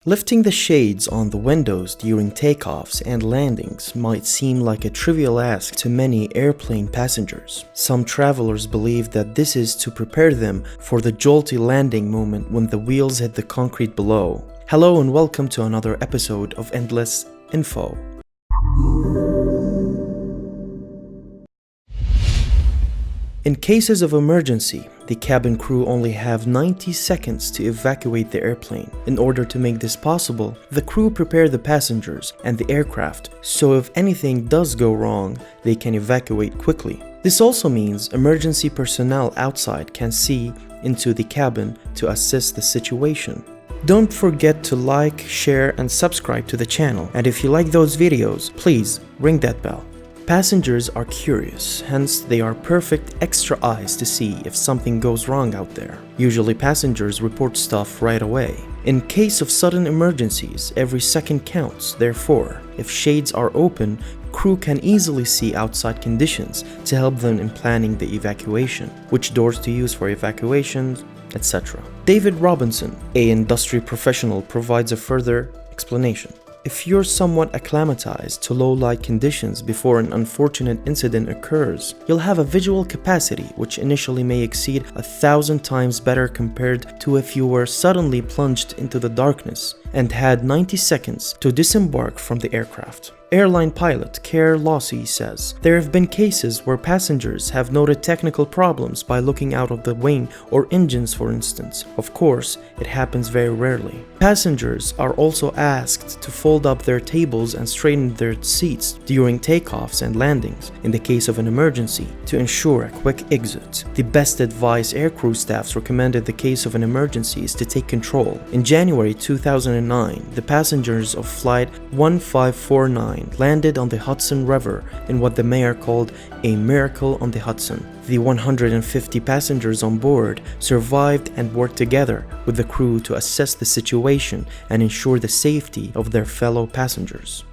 Lifting the shades on the windows during takeoffs and landings might seem like a trivial ask to many airplane passengers. Some travelers believe that this is to prepare them for the jolty landing moment when the wheels hit the concrete below. Hello and welcome to another episode of Endless Info. In cases of emergency, the cabin crew only have 90 seconds to evacuate the airplane. In order to make this possible, the crew prepare the passengers and the aircraft, so if anything does go wrong, they can evacuate quickly. This also means emergency personnel outside can see into the cabin to assess the situation. Don't forget to like, share, and subscribe to the channel, and if you like those videos, please ring that bell. Passengers are curious, hence they are perfect extra eyes to see if something goes wrong out there. Usually passengers report stuff right away. In case of sudden emergencies, every second counts. Therefore, if shades are open, crew can easily see outside conditions to help them in planning the evacuation, which doors to use for evacuations, etc. David Robinson, an industry professional, provides a further explanation. If you're somewhat acclimatized to low light conditions before an unfortunate incident occurs, you'll have a visual capacity which initially may exceed 1,000 times better compared to if you were suddenly plunged into the darkness and had 90 seconds to disembark from the aircraft. Airline pilot Kerr Lossie says, "There have been cases where passengers have noted technical problems by looking out of the wing or engines, for instance. Of course, it happens very rarely." Passengers are also asked to fold up their tables and straighten their seats during takeoffs and landings in the case of an emergency to ensure a quick exit. The best advice aircrew staffs recommend in the case of an emergency is to take control. In January 2009, the passengers of Flight 1549 landed on the Hudson River in what the mayor called a miracle on the Hudson. The 150 passengers on board survived and worked together with the crew to assess the situation and ensure the safety of their fellow passengers.